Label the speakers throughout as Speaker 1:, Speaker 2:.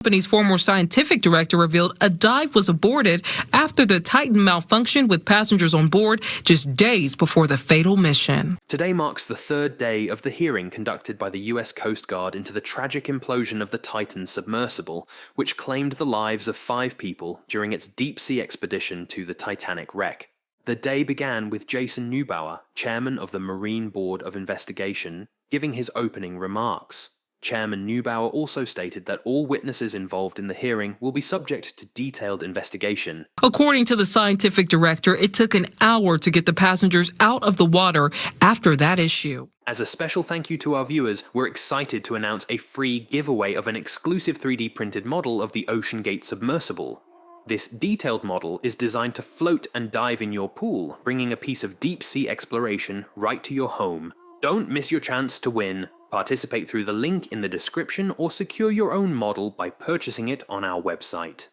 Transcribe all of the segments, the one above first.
Speaker 1: Company's former scientific director revealed a dive was aborted after the Titan malfunctioned with passengers on board just days before the fatal mission.
Speaker 2: Today marks the third day of the hearing conducted by the US Coast Guard into the tragic implosion of the Titan submersible, which claimed the lives of 5 people during its deep-sea expedition to the Titanic wreck. The day began with Jason Neubauer, chairman of the Marine Board of Investigation, giving his opening remarks. Chairman Neubauer also stated that all witnesses involved in the hearing will be subject to detailed investigation.
Speaker 1: According to the scientific director, it took an hour to get the passengers out of the water after that issue.
Speaker 2: As a special thank you to our viewers, we're excited to announce a free giveaway of an exclusive 3D printed model of the Oceangate Submersible. This detailed model is designed to float and dive in your pool, bringing a piece of deep-sea exploration right to your home. Don't miss your chance to win. Participate through the link in the description or secure your own model by purchasing it on our website.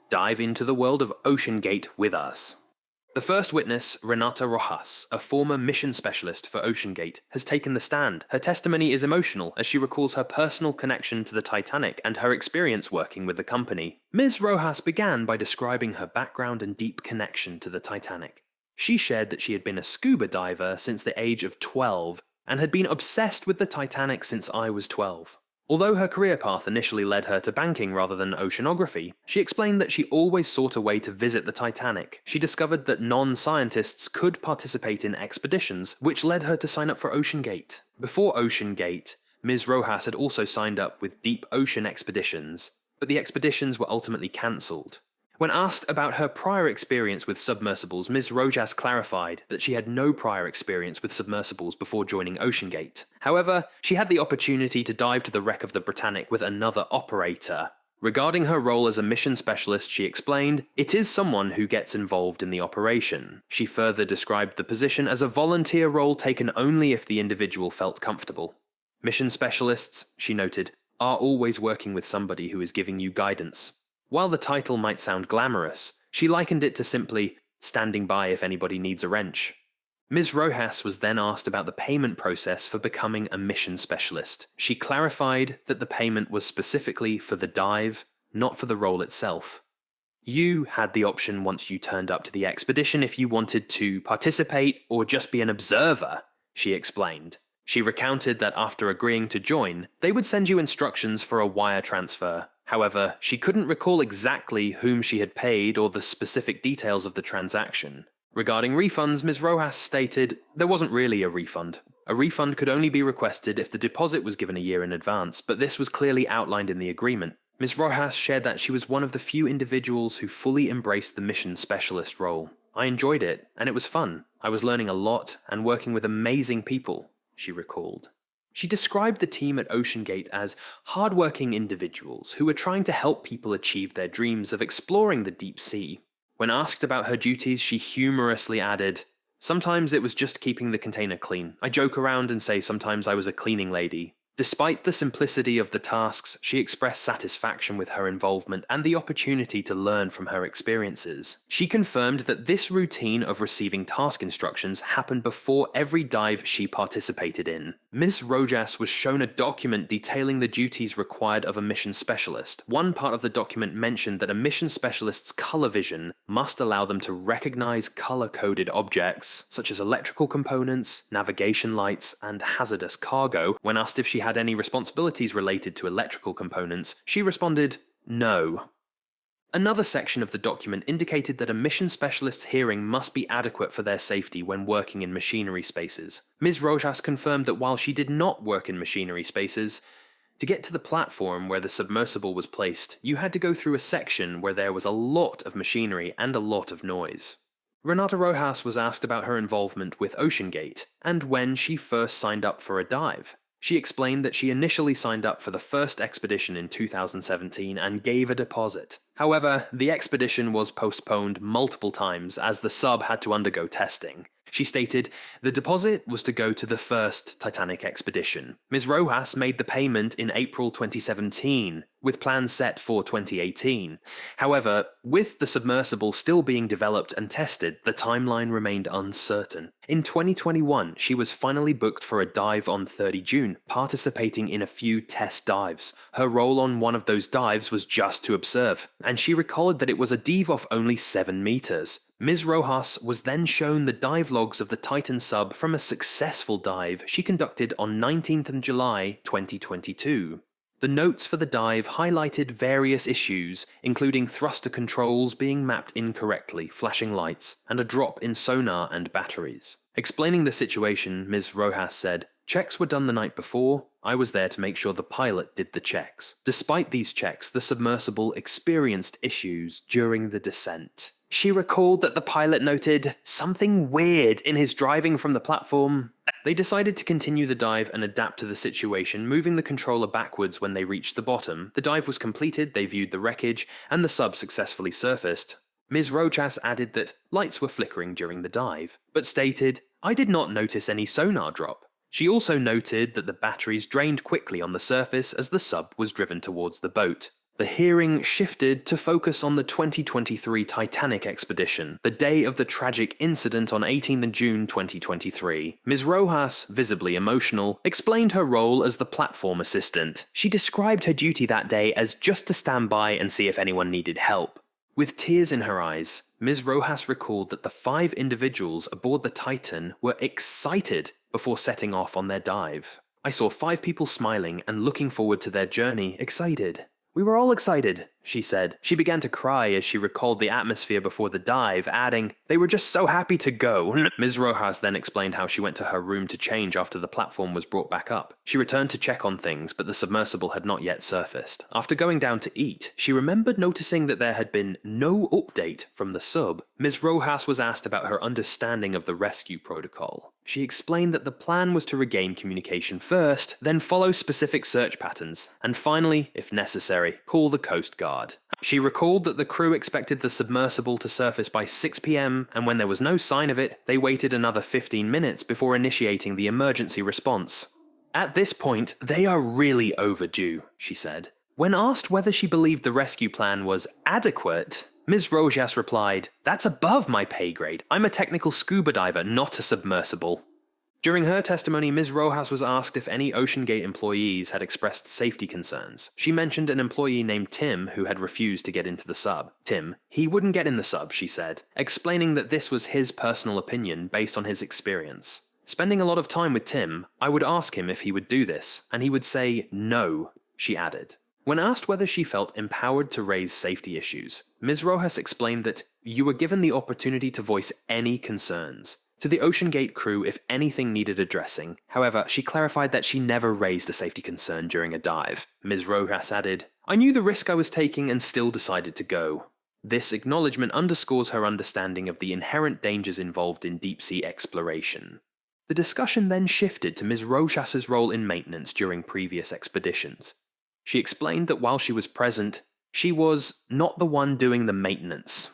Speaker 2: Dive into the world of Oceangate with us. The first witness, Renata Rojas, a former mission specialist for Oceangate, has taken the stand. Her testimony is emotional as she recalls her personal connection to the Titanic and her experience working with the company. Ms. Rojas began by describing her background and deep connection to the Titanic. She shared that she had been a scuba diver since the age of 12 and had been obsessed with the Titanic since I was 12. Although her career path initially led her to banking rather than oceanography, she explained that she always sought a way to visit the Titanic. She discovered that non-scientists could participate in expeditions, which led her to sign up for Oceangate. Before Oceangate, Ms. Rojas had also signed up with deep ocean expeditions, but the expeditions were ultimately cancelled. When asked about her prior experience with submersibles, Ms. Rojas clarified that she had no prior experience with submersibles before joining Oceangate. However, she had the opportunity to dive to the wreck of the Britannic with another operator. Regarding her role as a mission specialist, she explained, "It is someone who gets involved in the operation." She further described the position as a volunteer role taken only if the individual felt comfortable. Mission specialists, she noted, are always working with somebody who is giving you guidance. While the title might sound glamorous, she likened it to simply standing by if anybody needs a wrench. Ms. Rojas was then asked about the payment process for becoming a mission specialist. She clarified that the payment was specifically for the dive, not for the role itself. You had the option once you turned up to the expedition if you wanted to participate or just be an observer, she explained. She recounted that after agreeing to join, they would send you instructions for a wire transfer. However, she couldn't recall exactly whom she had paid or the specific details of the transaction. Regarding refunds, Ms. Rojas stated there wasn't really a refund. A refund could only be requested if the deposit was given a year in advance, but this was clearly outlined in the agreement. Ms. Rojas shared that she was one of the few individuals who fully embraced the mission specialist role. "I enjoyed it, and it was fun. I was learning a lot and working with amazing people," she recalled. She described the team at Oceangate as hardworking individuals who were trying to help people achieve their dreams of exploring the deep sea. When asked about her duties, she humorously added, "Sometimes it was just keeping the container clean. I joke around and say sometimes I was a cleaning lady." Despite the simplicity of the tasks, she expressed satisfaction with her involvement and the opportunity to learn from her experiences. She confirmed that this routine of receiving task instructions happened before every dive she participated in. Ms. Rojas was shown a document detailing the duties required of a mission specialist. One part of the document mentioned that a mission specialist's color vision must allow them to recognize color-coded objects, such as electrical components, navigation lights, and hazardous cargo. When asked if she had any responsibilities related to electrical components, she responded, "No." Another section of the document indicated that a mission specialist's hearing must be adequate for their safety when working in machinery spaces. Ms. Rojas confirmed that while she did not work in machinery spaces, to get to the platform where the submersible was placed, you had to go through a section where there was a lot of machinery and a lot of noise. Renata Rojas was asked about her involvement with Oceangate and when she first signed up for a dive. She explained that she initially signed up for the first expedition in 2017 and gave a deposit. However, the expedition was postponed multiple times as the sub had to undergo testing. She stated, "The deposit was to go to the first Titanic expedition. Ms. Rojas made the payment in April 2017. with plans set for 2018. However, with the submersible still being developed and tested, the timeline remained uncertain. In 2021, she was finally booked for a dive on 30 June, participating in a few test dives. Her role on one of those dives was just to observe, and she recalled that it was a dive of only 7 meters. Ms. Rojas was then shown the dive logs of the Titan sub from a successful dive she conducted on 19th of July 2022. The notes for the dive highlighted various issues, including thruster controls being mapped incorrectly, flashing lights, and a drop in sonar and batteries. Explaining the situation, Ms. Rojas said, "Checks were done the night before. I was there to make sure the pilot did the checks. Despite these checks, the submersible experienced issues during the descent." She recalled that the pilot noted something weird in his driving from the platform. They decided to continue the dive and adapt to the situation, moving the controller backwards when they reached the bottom. The dive was completed, they viewed the wreckage, and the sub successfully surfaced. Ms. Rojas added that lights were flickering during the dive, but stated, "I did not notice any sonar drop." She also noted that the batteries drained quickly on the surface as the sub was driven towards the boat. The hearing shifted to focus on the 2023 Titanic expedition, the day of the tragic incident on 18th June 2023. Ms. Rojas, visibly emotional, explained her role as the platform assistant. She described her duty that day as just to stand by and see if anyone needed help. With tears in her eyes, Ms. Rojas recalled that the 5 individuals aboard the Titan were excited before setting off on their dive. "I saw 5 people smiling and looking forward to their journey, excited. We were all excited," she said. She began to cry as she recalled the atmosphere before the dive, adding, "They were just so happy to go." Ms. Rojas then explained how she went to her room to change after the platform was brought back up. She returned to check on things, but the submersible had not yet surfaced. After going down to eat, she remembered noticing that there had been no update from the sub. Ms. Rojas was asked about her understanding of the rescue protocol. She explained that the plan was to regain communication first, then follow specific search patterns, and finally, if necessary, call the Coast Guard. She recalled that the crew expected the submersible to surface by 6 p.m, and when there was no sign of it, they waited another 15 minutes before initiating the emergency response. "At this point, they are really overdue," she said. When asked whether she believed the rescue plan was adequate, Ms. Rojas replied, "That's above my pay grade. I'm a technical scuba diver, not a submersible." During her testimony, Ms. Rojas was asked if any OceanGate employees had expressed safety concerns. She mentioned an employee named Tim who had refused to get into the sub. Tim, he wouldn't get in the sub, she said, explaining that this was his personal opinion based on his experience. "Spending a lot of time with Tim, I would ask him if he would do this, and he would say no," she added. When asked whether she felt empowered to raise safety issues, Ms. Rojas explained that you were given the opportunity to voice any concerns to the OceanGate crew if anything needed addressing. However, she clarified that she never raised a safety concern during a dive. Ms. Rojas added, "I knew the risk I was taking and still decided to go." This acknowledgement underscores her understanding of the inherent dangers involved in deep-sea exploration. The discussion then shifted to Ms. Rojas's role in maintenance during previous expeditions. She explained that while she was present, she was not the one doing the maintenance.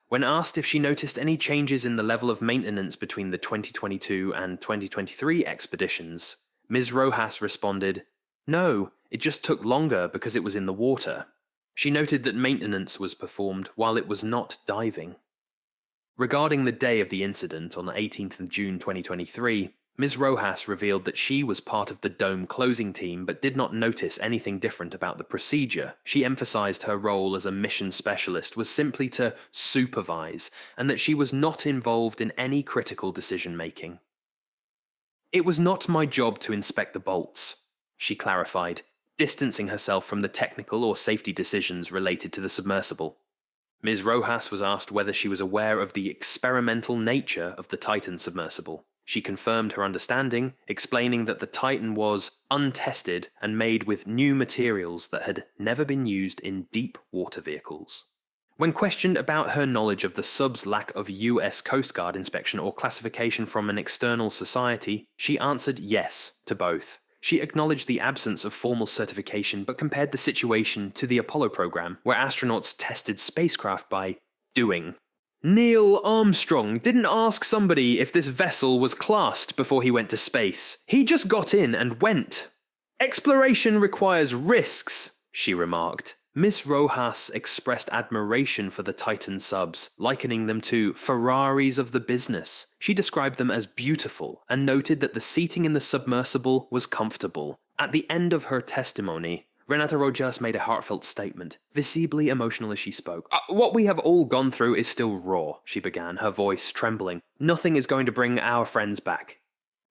Speaker 2: When asked if she noticed any changes in the level of maintenance between the 2022 and 2023 expeditions, Ms. Rojas responded, "No, it just took longer because it was in the water." She noted that maintenance was performed while it was not diving. Regarding the day of the incident on 18th of June 2023, Ms. Rojas revealed that she was part of the dome closing team but did not notice anything different about the procedure. She emphasized her role as a mission specialist was simply to supervise, and that she was not involved in any critical decision-making. "It was not my job to inspect the bolts," she clarified, distancing herself from the technical or safety decisions related to the submersible. Ms. Rojas was asked whether she was aware of the experimental nature of the Titan submersible. She confirmed her understanding, explaining that the Titan was untested and made with new materials that had never been used in deep water vehicles. When questioned about her knowledge of the sub's lack of US Coast Guard inspection or classification from an external society, she answered yes to both. She acknowledged the absence of formal certification but compared the situation to the Apollo program, where astronauts tested spacecraft by doing. "Neil Armstrong didn't ask somebody if this vessel was classed before he went to space. He just got in and went. Exploration requires risks," she remarked. Ms. Rojas expressed admiration for the Titan subs, likening them to Ferraris of the business. She described them as beautiful and noted that the seating in the submersible was comfortable. At the end of her testimony, Renata Rojas made a heartfelt statement, visibly emotional as she spoke. What we have all gone through is still raw, she began, her voice trembling. Nothing is going to bring our friends back.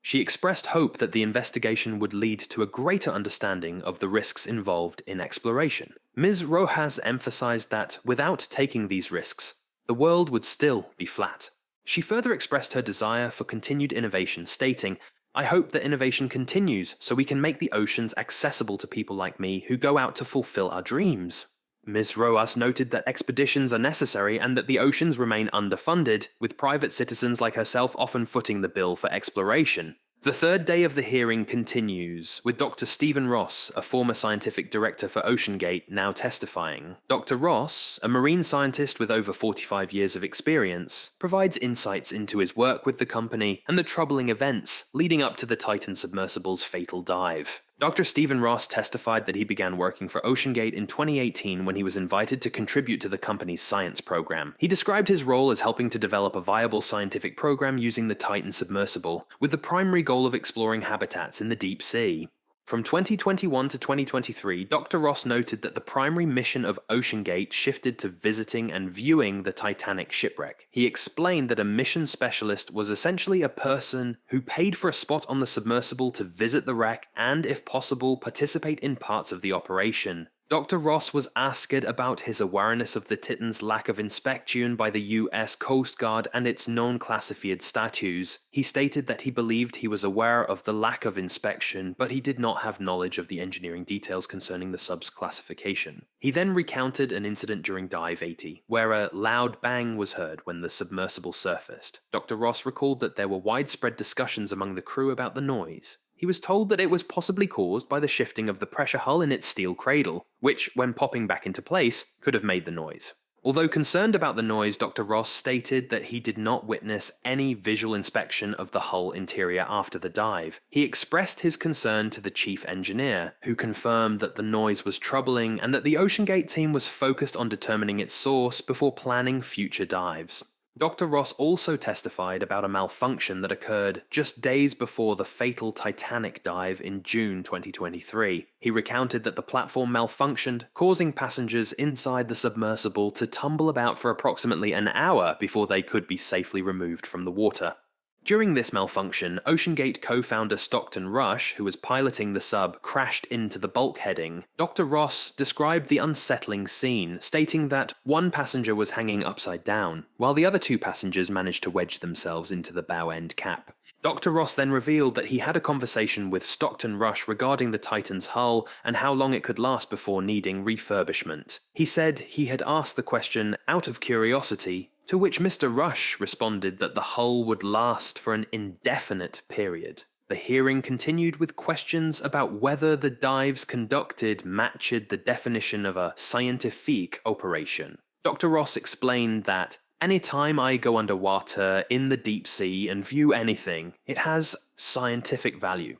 Speaker 2: She expressed hope that the investigation would lead to a greater understanding of the risks involved in exploration. Ms. Rojas emphasized that, without taking these risks, the world would still be flat. She further expressed her desire for continued innovation, stating, "I hope that innovation continues so we can make the oceans accessible to people like me who go out to fulfill our dreams." Ms. Rojas noted that expeditions are necessary and that the oceans remain underfunded, with private citizens like herself often footing the bill for exploration. The third day of the hearing continues, with Dr. Stephen Ross, a former scientific director for Oceangate, now testifying. Dr. Ross, a marine scientist with over 45 years of experience, provides insights into his work with the company and the troubling events leading up to the Titan submersible's fatal dive. Dr. Stephen Ross testified that he began working for Oceangate in 2018 when he was invited to contribute to the company's science program. He described his role as helping to develop a viable scientific program using the Titan submersible, with the primary goal of exploring habitats in the deep sea. From 2021 to 2023, Dr. Ross noted that the primary mission of Oceangate shifted to visiting and viewing the Titanic shipwreck. He explained that a mission specialist was essentially a person who paid for a spot on the submersible to visit the wreck and, if possible, participate in parts of the operation. Dr. Ross was asked about his awareness of the Titan's lack of inspection by the US Coast Guard and its non-classified status. He stated that he believed he was aware of the lack of inspection, but he did not have knowledge of the engineering details concerning the sub's classification. He then recounted an incident during Dive 80, where a loud bang was heard when the submersible surfaced. Dr. Ross recalled that there were widespread discussions among the crew about the noise. He was told that it was possibly caused by the shifting of the pressure hull in its steel cradle, which, when popping back into place, could have made the noise. Although concerned about the noise, Dr. Ross stated that he did not witness any visual inspection of the hull interior after the dive. He expressed his concern to the chief engineer, who confirmed that the noise was troubling and that the Oceangate team was focused on determining its source before planning future dives. Dr. Ross also testified about a malfunction that occurred just days before the fatal Titanic dive in June 2023. He recounted that the platform malfunctioned, causing passengers inside the submersible to tumble about for approximately an hour before they could be safely removed from the water. During this malfunction, Oceangate co-founder Stockton Rush, who was piloting the sub, crashed into the bulkheading. Dr. Ross described the unsettling scene, stating that one passenger was hanging upside down, while the other two passengers managed to wedge themselves into the bow end cap. Dr. Ross then revealed that he had a conversation with Stockton Rush regarding the Titan's hull and how long it could last before needing refurbishment. He said he had asked the question out of curiosity, to which Mr. Rush responded that the hull would last for an indefinite period. The hearing continued with questions about whether the dives conducted matched the definition of a scientifique operation. Dr. Ross explained that, "Anytime I go underwater in the deep sea and view anything, it has scientific value."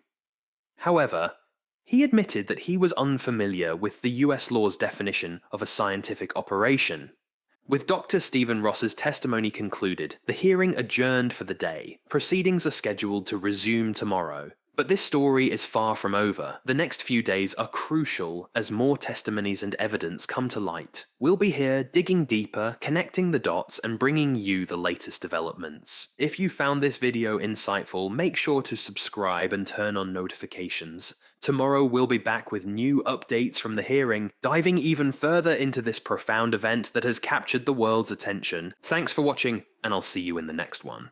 Speaker 2: However, he admitted that he was unfamiliar with the US law's definition of a scientific operation. With Dr. Stephen Ross's testimony concluded, the hearing adjourned for the day. Proceedings are scheduled to resume tomorrow. But this story is far from over. The next few days are crucial as more testimonies and evidence come to light. We'll be here digging deeper, connecting the dots, and bringing you the latest developments. If you found this video insightful, make sure to subscribe and turn on notifications. Tomorrow we'll be back with new updates from the hearing, diving even further into this profound event that has captured the world's attention. Thanks for watching, and I'll see you in the next one.